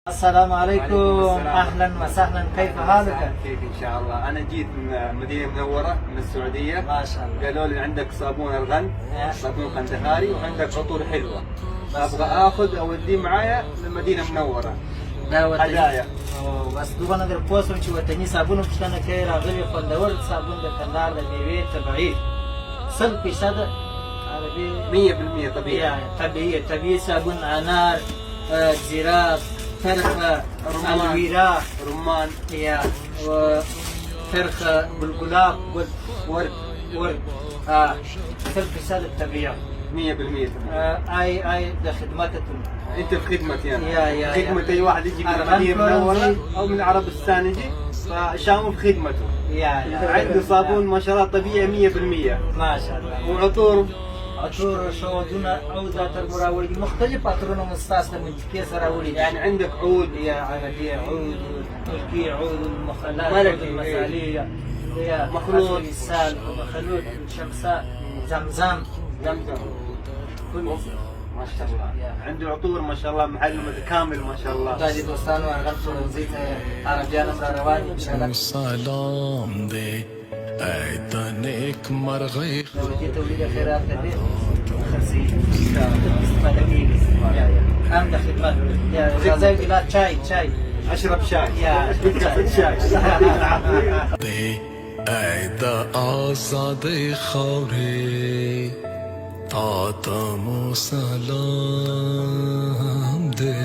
السلام عليكم. السلام. اهلا وسهلا، كيف حالك؟ كيف ان شاء الله. انا جيت من مدينه منوره من السعوديه. ما شاء الله. قالوا لي عندك صابون الغن، صابون قندهاري، وعندك عطور حلوه. ابغى اخذ اوديه معايا للمدينه منوره هدايا. بس دوباره در پوسټ چې وطني صابون پښتنه کې راغلي خوندور صابون د کندهار د میوې طبيعي 100% عربي 100% طبيعي. طبيعي صابون انار، زیره، فرخه، الویرا، رمان. یا فرخه، بالگلاب، ورد 100% الطبيعي. 100% طبيعي. اي ده خدمتكم. انت في خدمتي انا. يا خدمة اي واحد يجي من المدينه المنوره او من عربستان يجي، فشامو في خدمته. عنده صابون ما شاء الله طبيعي 100%. ما شاء الله. وعطور عطور شودونه عودات المراوړي مختلف عطرونه مستاس د منطقې سره وړي. يعني عندك عود يا عربي عود، تركي عود، المخلات، ملكي. عود المساليه، يا مخلوط. السال، مخلوط، شمساء، زمزم، زمزم. كل ما شاء الله. عنده عطور ما شاء الله محل متكامل ما شاء الله. دا دي دوستانو ارغب پلورنځي ته عربیان هم را روان دي ان شاء الله. سلام دے اے تنیک مرغی دولتي توليد خيرات لدي خرسي استفادة كيف هم ده خدمات. يا غازي بلاد شاي اشرب شاي. يا شاي. دے اے دا آزاد خوری تا تمو سلام دے